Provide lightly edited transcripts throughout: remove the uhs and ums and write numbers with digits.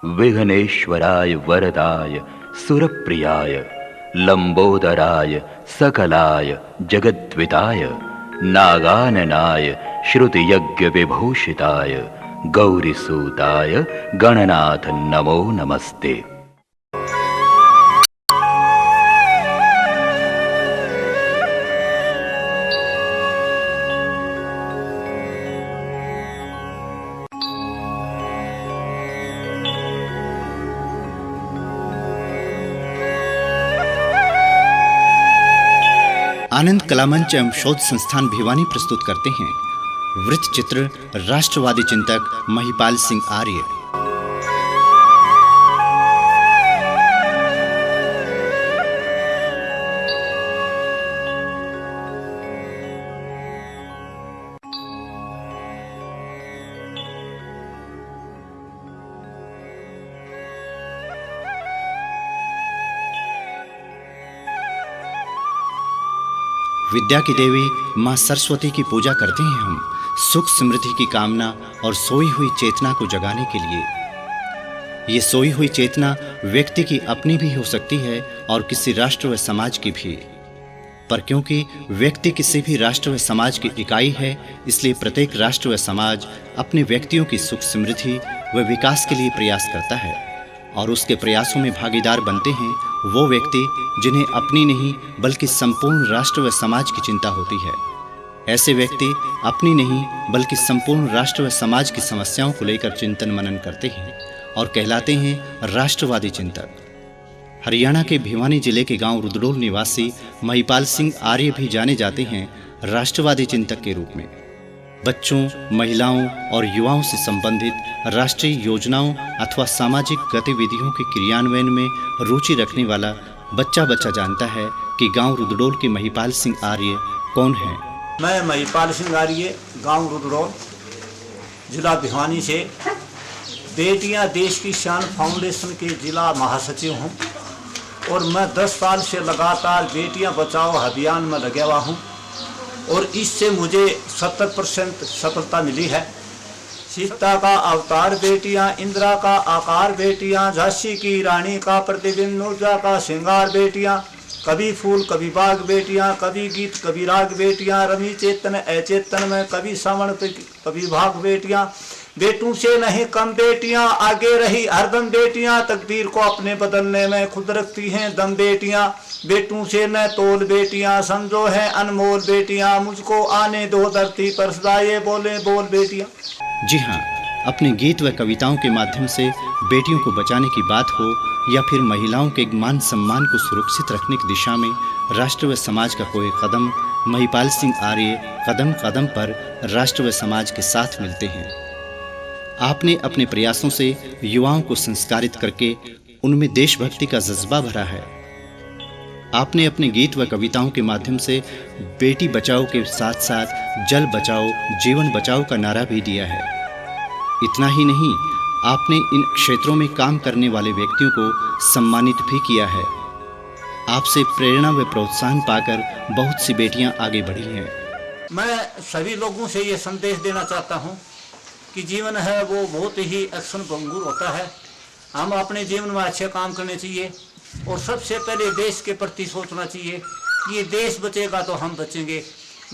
विघ्नेश्वराय वरदाय सुरप्रियाय लंबोदराय सकलाय जगद्विताय नागाननाय श्रुतियज्ञ विभूषिताय गौरीसूताय गणनाथ नमो नमस्ते। आनंद कलामंच एवं शोध संस्थान भिवानी प्रस्तुत करते हैं वृत्त चित्र राष्ट्रवादी चिंतक महिपाल सिंह आर्य। विद्या की देवी मां सरस्वती की पूजा करते हैं हम सुख समृद्धि की कामना और सोई हुई चेतना को जगाने के लिए। ये सोई हुई चेतना व्यक्ति की अपनी भी हो सकती है और किसी राष्ट्र व समाज की भी, पर क्योंकि व्यक्ति किसी भी राष्ट्र व समाज की इकाई है, इसलिए प्रत्येक राष्ट्र व समाज अपने व्यक्तियों की सुख समृद्धि व विकास के लिए प्रयास करता है और उसके प्रयासों में भागीदार बनते हैं वो व्यक्ति जिन्हें अपनी नहीं बल्कि संपूर्ण राष्ट्र व समाज की चिंता होती है। ऐसे व्यक्ति अपनी नहीं बल्कि संपूर्ण राष्ट्र व समाज की समस्याओं को लेकर चिंतन मनन करते हैं और कहलाते हैं राष्ट्रवादी चिंतक। हरियाणा के भिवानी जिले के गांव रुद्रोल निवासी महिपाल सिंह आर्य भी जाने जाते हैं राष्ट्रवादी चिंतक के रूप में। बच्चों, महिलाओं और युवाओं से संबंधित राष्ट्रीय योजनाओं अथवा सामाजिक गतिविधियों के क्रियान्वयन में रुचि रखने वाला बच्चा जानता है कि गांव रुद्रोल के महिपाल सिंह आर्य कौन हैं। मैं महिपाल सिंह आर्य गांव रुद्रोल जिला भिवानी से बेटियां देश की शान फाउंडेशन के जिला महासचिव हूं और मैं 10 साल से लगातार बेटियां बचाओ अभियान में लगा हुआ हूं और इससे मुझे 70% सफलता मिली है। सीता का अवतार बेटियां, इंदिरा का आकार बेटियां, झांसी की रानी का प्रतिबिंब, नूरजहां का श्रृंगार बेटियां, कभी फूल कभी बाग बेटियां, कभी गीत कभी राग बेटियां, रवि चेतन अचेतन में कभी श्रवण कभी भाग बेटियां, बेटों से नहीं कम बेटियां, आगे रही हरदम बेटियां, तकदीर को अपने बदलने में खुद रखती हैं दम बेटियां, बेटों से न तोल बेटियां, समझो है अनमोल बेटियां, मुझको आने दो धरती पर सदा ये बोले बोल बेटियां। जी हाँ, अपने गीत व कविताओं के माध्यम से बेटियों को बचाने की बात हो या फिर महिलाओं के मान सम्मान को सुरक्षित रखने की दिशा में राष्ट्र व समाज का कोई कदम, महिपाल सिंह आर्य कदम कदम पर राष्ट्र व समाज के साथ मिलते हैं। आपने अपने प्रयासों से युवाओं को संस्कारित करके उनमें देशभक्ति का जज्बा भरा है। आपने अपने गीत व कविताओं के माध्यम से बेटी बचाओ के साथ साथ जल बचाओ जीवन बचाओ का नारा भी दिया है। इतना ही नहीं, आपने इन क्षेत्रों में काम करने वाले व्यक्तियों को सम्मानित भी किया है। आपसे प्रेरणा व प्रोत्साहन पाकर बहुत सी बेटियां आगे बढ़ी हैं। मैं सभी लोगों से ये संदेश देना चाहता हूँ कि जीवन है वो बहुत ही एक्शन भंगुर होता है। हम अपने जीवन में अच्छे काम करने चाहिए और सबसे पहले देश के प्रति सोचना चाहिए कि ये देश बचेगा तो हम बचेंगे।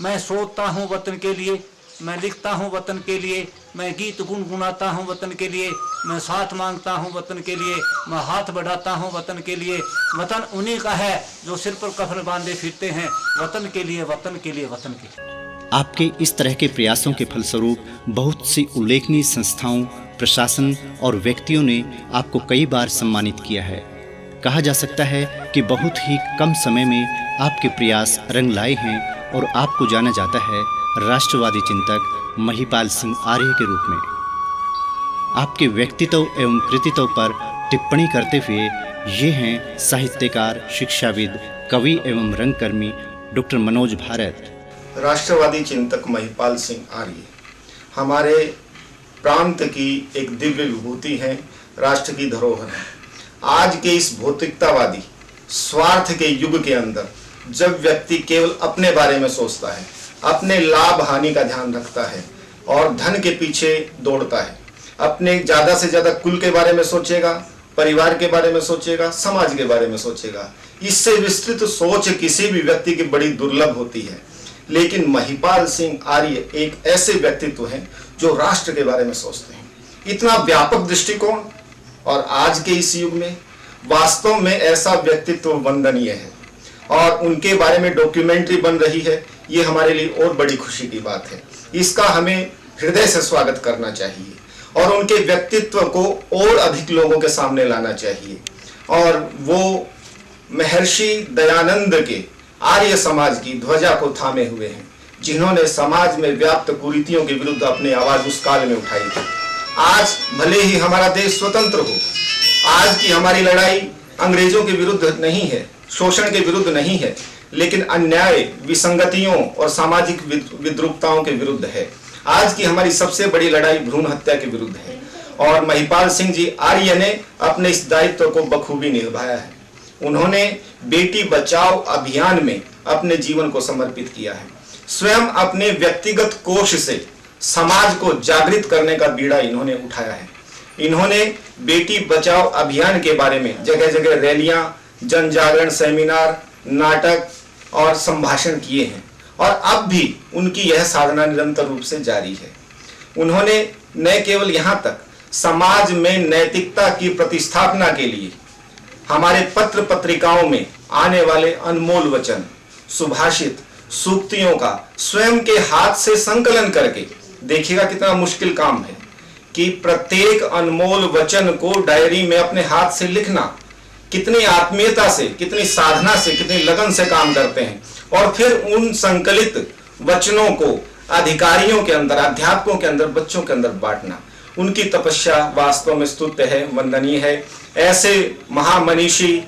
मैं सोचता हूँ वतन के लिए, मैं लिखता हूँ वतन के लिए, मैं गीत गुनगुनाता हूँ वतन के लिए, मैं साथ मांगता हूँ वतन के लिए, मैं हाथ बढ़ाता हूँ वतन के लिए। वतन उन्हीं का है जो सिर पर कफन बांधे फिरते हैं, वतन के लिए वतन के लिए वतन के लिए। आपके इस तरह के प्रयासों के फलस्वरूप बहुत सी उल्लेखनीय संस्थाओं, प्रशासन और व्यक्तियों ने आपको कई बार सम्मानित किया है। कहा जा सकता है कि बहुत ही कम समय में आपके प्रयास रंग लाए हैं और आपको जाना जाता है राष्ट्रवादी चिंतक महिपाल सिंह आर्य के रूप में। आपके व्यक्तित्व एवं कृतित्व पर टिप्पणी करते हुए ये हैं साहित्यकार, शिक्षाविद, कवि एवं रंगकर्मी डॉक्टर मनोज भारत। राष्ट्रवादी चिंतक महिपाल सिंह आर्य हमारे प्रांत की एक दिव्य विभूति है, राष्ट्र की धरोहर है। आज के इस भौतिकतावादी स्वार्थ के युग के अंदर जब व्यक्ति केवल अपने बारे में सोचता है, अपने लाभ हानि का ध्यान रखता है और धन के पीछे दौड़ता है, अपने ज़्यादा से ज़्यादा कुल के बारे में सोचेगा, परिवार के बारे में सोचेगा, समाज के बारे में सोचेगा। इससे विस्तृत सोच किसी भी व्यक्ति की बड़ी दुर्लभ होती है, लेकिन महिपाल सिंह आर्य एक ऐसे व्यक्तित्व हैं जो राष्ट्र के बारे में सोचते हैं। इतना व्यापक दृष्टिकोण और आज के इस युग में वास्तव में ऐसा व्यक्तित्व वंदनीय है, और उनके बारे में डॉक्यूमेंट्री बन रही है। ये हमारे लिए और बड़ी खुशी की बात है। इसका हमें हृदय से स्वागत करना चाहिए और उनके व्यक्तित्व को और अधिक लोगों के सामने लाना चाहिए। और वो महर्षि दयानंद के आर्य समाज की ध्वजा को थामे हुए हैं, जिन्होंने समाज में व्याप्त कुरीतियों के विरुद्ध अपनी आवाज उस काल में उठाई थी। आज भले ही हमारा देश स्वतंत्र हो, आज की हमारी लड़ाई अंग्रेजों के विरुद्ध नहीं है, शोषण के विरुद्ध नहीं है, लेकिन अन्याय, विसंगतियों और सामाजिक विद्रूपताओं के विरुद्ध है। आज की हमारी सबसे बड़ी लड़ाई भ्रूण हत्या के विरुद्ध है, और महिपाल सिंह जी आर्य ने अपने इस दायित्व को बखूबी निभाया है। उन्होंने बेटी बचाओ अभियान में अपने जीवन को समर्पित किया है। स्वयं अपने व्यक्तिगत कोष से समाज को जागृत करने का बीड़ा इन्होंने उठाया है। इन्होंने बेटी बचाओ अभियान के बारे में जगह जगह रैलियां, जन जागरण, सेमिनार, नाटक और संभाषण किए हैं, और अब भी उनकी यह साधना निरंतर रूप से जारी है। उन्होंने न केवल यहाँ तक समाज में नैतिकता की प्रतिस्थापना के लिए हमारे पत्र पत्रिकाओं में आने वाले अनमोल वचन, सुभाषित, सूक्तियों का स्वयं के हाथ से संकलन करके, देखिएगा कितना मुश्किल काम है कि प्रत्येक अनमोल वचन को डायरी में अपने हाथ से लिखना, कितनी आत्मीयता से, कितनी साधना से, कितनी लगन से काम करते हैं, और फिर उन संकलित वचनों को अधिकारियों के अंदर, अध्यापकों के अंदर, बच्चों के अंदर बांटना। उनकी तपस्या वास्तव में स्तुत्य है, वंदनीय है। ऐसे महामनीषी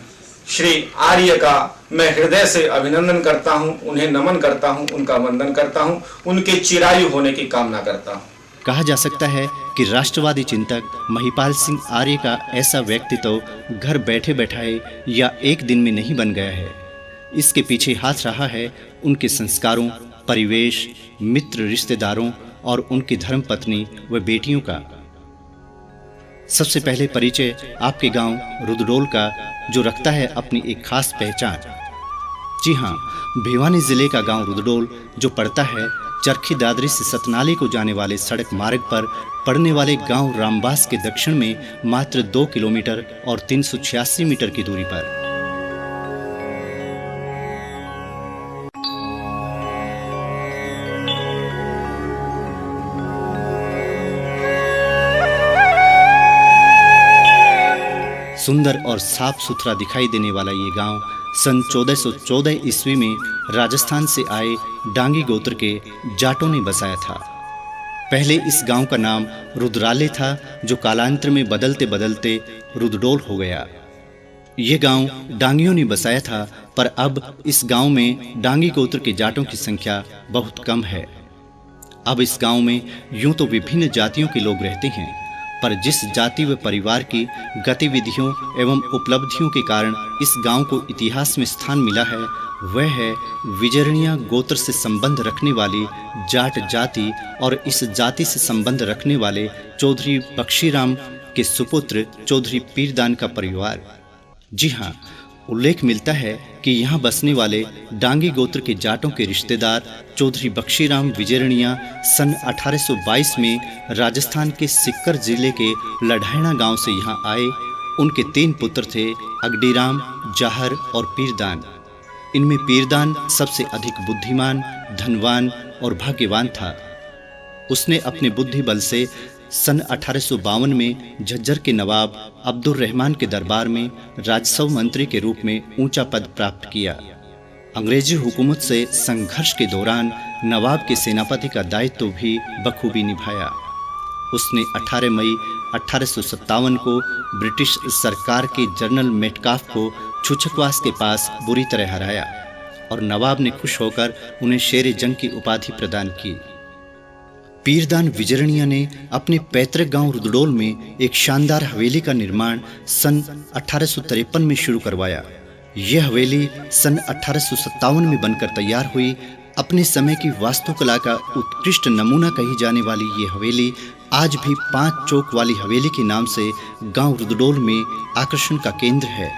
श्री आर्य का मैं हृदय से अभिनंदन करता हूं, उन्हें नमन करता हूं, उनका वंदन करता हूं, उनके चिरायु होने की कामना करता हूं। कहा जा सकता है कि राष्ट्रवादी चिंतक महिपाल सिंह आर्य का ऐसा व्यक्तित्व घर बैठे बैठाए या एक दिन में नहीं बन गया है। इसके पीछे हाथ रहा है उनके संस्कारों, परिवेश, मित्र, रिश्तेदारों और उनकी धर्मपत्नी व बेटियों का। सबसे पहले परिचय आपके गांव रुद्रडोल का, जो रखता है अपनी एक खास पहचान। जी हाँ, भिवानी जिले का गांव रुद्रडोल, जो पड़ता है चरखी दादरी से सतनाली को जाने वाले सड़क मार्ग पर पड़ने वाले गांव रामबास के दक्षिण में मात्र 2 किलोमीटर और 386 मीटर की दूरी पर। सुंदर और साफ सुथरा दिखाई देने वाला ये गांव सन 1414 ईस्वी में राजस्थान से आए डांगी गोत्र के जाटों ने बसाया था। पहले इस गांव का नाम रुद्राले था, जो कालांतर में बदलते बदलते रुद्रडोल हो गया। ये गांव डांगियों ने बसाया था, पर अब इस गांव में डांगी गोत्र के जाटों की संख्या बहुत कम है। अब इस गांव में यूं तो विभिन्न जातियों के लोग रहते हैं, पर जिस जाति व परिवार की गतिविधियों एवं उपलब्धियों के कारण इस गांव को इतिहास में स्थान मिला है, वह है विजरणिया गोत्र से संबंध रखने वाली जाट जाति और इस जाति से संबंध रखने वाले चौधरी बख्शीराम के सुपुत्र चौधरी पीरदान का परिवार। जी हाँ, उल्लेख मिलता है कि यहाँ बसने वाले डांगी गोत्र के जाटों के रिश्तेदार चौधरी बख्शीराम विजरणिया सन 1822 में राजस्थान के सिक्कर जिले के लढ़ैना गांव से यहाँ आए। उनके 3 पुत्र थे, अगडीराम, जाहर और पीरदान। इनमें पीरदान सबसे अधिक बुद्धिमान, धनवान और भाग्यवान था। उसने अपने बुद्धि बल से सन 1852 में झज्जर के नवाब अब्दुल रहमान के दरबार में राजस्व मंत्री के रूप में ऊंचा पद प्राप्त किया। अंग्रेजी हुकूमत से संघर्ष के दौरान नवाब के सेनापति का दायित्व भी बखूबी निभाया। उसने 18 मई 1857 को ब्रिटिश सरकार के जनरल मेटकाफ को छुछकवास के पास बुरी तरह हराया और नवाब ने खुश होकर उन्हें शेर जंग की उपाधि प्रदान की। पीरदान विजरणिया ने अपने पैतृक गांव रुद्रडोल में एक शानदार हवेली का निर्माण सन 1853 में शुरू करवाया। यह हवेली सन 1857 में बनकर तैयार हुई, अपने समय की वास्तुकला का उत्कृष्ट नमूना कही जाने वाली ये हवेली आज भी 5 चौक वाली हवेली के नाम से गांव रुदडोल में आकर्षण का केंद्र है।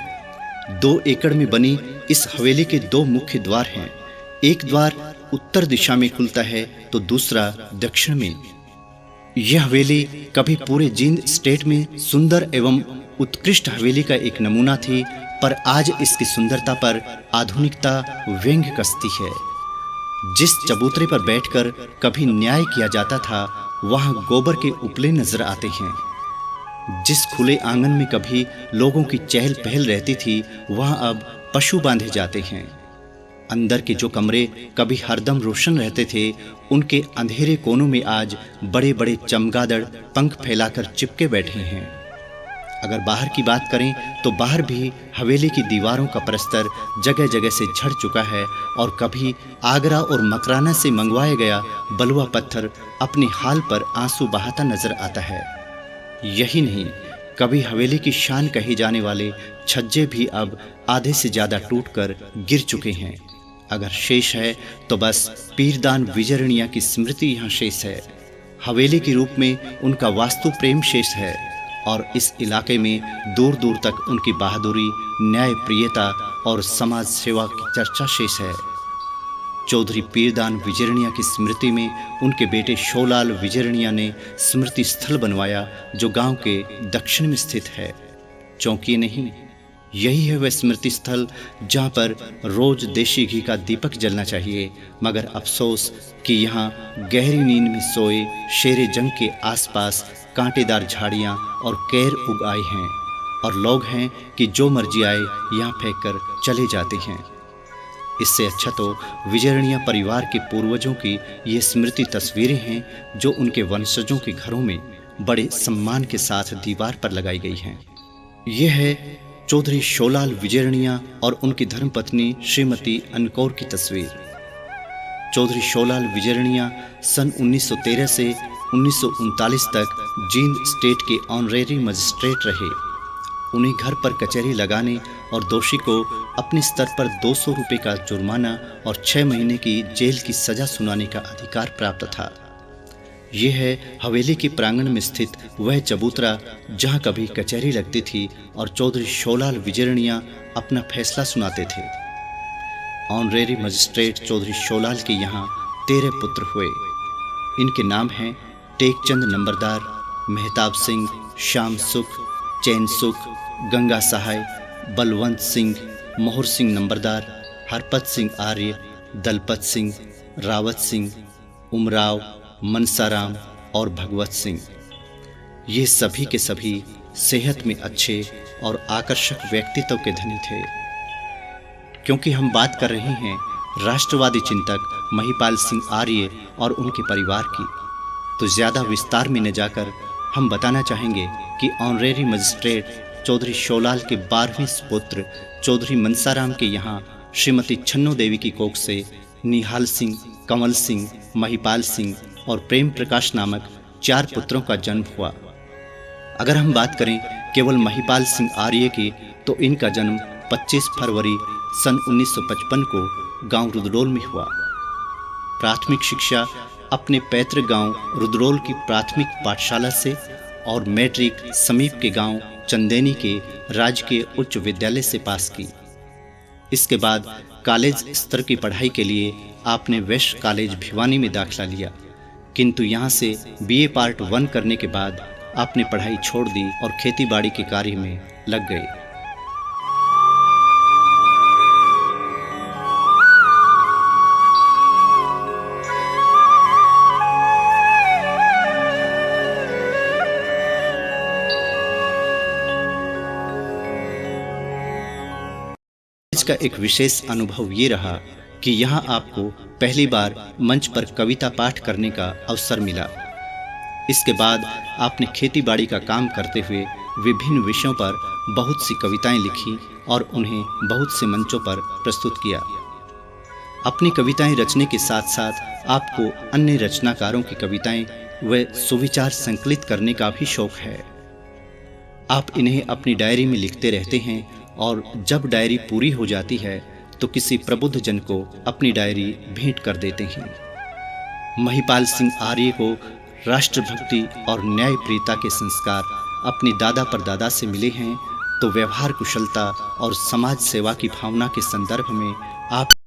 2 एकड़ में बनी इस हवेली के 2 मुख्य द्वार हैं। एक द्वार उत्तर दिशा में खुलता है तो दूसरा दक्षिण में। यह हवेली कभी पूरे जींद स्टेट में सुंदर एवं उत्कृष्ट हवेली का एक नमूना थी, पर आज इसकी सुंदरता पर आधुनिकता व्यंग कसती है। जिस चबूतरे पर बैठकर कभी न्याय किया जाता था, वहां गोबर के उपले नजर आते हैं। जिस खुले आंगन में कभी लोगों की चहल पहल रहती थी, वहां अब पशु बांधे जाते हैं। अंदर के जो कमरे कभी हरदम रोशन रहते थे, उनके अंधेरे कोनों में आज बड़े बड़े चमगादड़ पंख फैलाकर चिपके बैठे हैं। अगर बाहर की बात करें तो बाहर भी हवेली की दीवारों का प्रस्तर जगह जगह से झड़ चुका है और कभी आगरा और मकराना से मंगवाया गया बलुआ पत्थर अपने हाल पर आंसू बहाता नजर आता है। यही नहीं, कभी हवेली की शान कहे जाने वाले छज्जे भी अब आधे से ज़्यादा टूटकर गिर चुके हैं। अगर शेष है तो बस पीरदान विजरणिया की स्मृति यहाँ शेष है। हवेली के रूप में उनका वास्तु प्रेम शेष है और इस इलाके में दूर दूर तक उनकी बहादुरी, न्यायप्रियता और समाज सेवा की चर्चा शेष है। चौधरी पीरदान विजरणिया की स्मृति में उनके बेटे शोलाल विजरणिया ने स्मृति स्थल बनवाया, जो गांव के दक्षिण में स्थित है। चौंकिए नहीं, यही है वह स्मृति स्थल जहां पर रोज देशी घी का दीपक जलना चाहिए, मगर अफसोस कि यहाँ गहरी नींद में सोए शेरे जंग के आसपास कांटेदार झाड़ियाँ और कैर उग आए हैं और लोग हैं कि जो मर्जी आए यहाँ फेंक कर चले जाते हैं। इससे अच्छा तो विजरणिया परिवार के पूर्वजों की ये स्मृति तस्वीरें हैं जो उनके वंशजों के घरों में बड़े सम्मान के साथ दीवार पर लगाई गई हैं। यह है चौधरी शोलाल विजरणिया और उनकी धर्मपत्नी श्रीमती अनकौर की तस्वीर। चौधरी शोलाल विजरणिया सन 1913 से 1939 तक जींद स्टेट के ऑनरेरी मजिस्ट्रेट रहे। उन्हें घर पर कचहरी लगाने और दोषी को अपने स्तर पर 200 रुपये का जुर्माना और 6 महीने की जेल की सजा सुनाने का अधिकार प्राप्त था। यह है हवेली के प्रांगण में स्थित वह चबूतरा जहां कभी कचहरी लगती थी और चौधरी शोलाल विजरणिया अपना फैसला सुनाते थे। ऑनरेरी मजिस्ट्रेट चौधरी शोलाल के यहाँ 13 पुत्र हुए। इनके नाम हैं टेकचंद नंबरदार, मेहताब सिंह, श्याम सुख, चैन सुख, गंगा सहाय, बलवंत सिंह, मोहर सिंह नंबरदार, हरपत सिंह आर्य, दलपत सिंह, रावत सिंह, उमराव, मनसाराम और भगवत सिंह। ये सभी के सभी सेहत में अच्छे और आकर्षक व्यक्तित्व के धनी थे। क्योंकि हम बात कर रहे हैं राष्ट्रवादी चिंतक महिपाल सिंह आर्य और उनके परिवार की, तो ज़्यादा विस्तार में न जाकर हम बताना चाहेंगे कि ऑनरेरी मजिस्ट्रेट चौधरी शोलाल के 12वें पुत्र चौधरी मनसाराम के यहाँ श्रीमती छन्नो देवी की कोख से निहाल सिंह, कंवल सिंह, महिपाल सिंह और प्रेम प्रकाश नामक 4 पुत्रों का जन्म हुआ। अगर हम बात करें केवल महिपाल सिंह आर्य की, तो इनका जन्म 25 फरवरी सन 1955 को गांव रुदडोल में हुआ। प्राथमिक शिक्षा अपने पैतृक गांव रुदडोल की प्राथमिक पाठशाला से और मैट्रिक समीप के गांव चंदेनी के राजकीय उच्च विद्यालय से पास की। इसके बाद कॉलेज स्तर की पढ़ाई के लिए आपने वैश्य कॉलेज भिवानी में दाखिला लिया, किंतु यहाँ से BA पार्ट 1 करने के बाद आपने पढ़ाई छोड़ दी और खेतीबाड़ी के कार्य में लग गए। का एक विशेष अनुभव ये रहा कि यहाँ आपको पहली बार मंच पर कविता पाठ करने का अवसर मिला। इसके बाद आपने खेतीबाड़ी का काम करते हुए विभिन्न विषयों पर बहुत सी कविताएं लिखी और उन्हें बहुत से मंचों पर प्रस्तुत किया। अपनी कविताएं रचने के साथ साथ आपको अन्य रचनाकारों की कविताएं व सुविचार संकलित करने का भी शौक है। आप इन्हें अपनी डायरी में लिखते रहते हैं और जब डायरी पूरी हो जाती है तो किसी प्रबुद्ध जन को अपनी डायरी भेंट कर देते हैं। महिपाल सिंह आर्य को राष्ट्रभक्ति और न्यायप्रियता के संस्कार अपने दादा परदादा से मिले हैं, तो व्यवहार कुशलता और समाज सेवा की भावना के संदर्भ में आप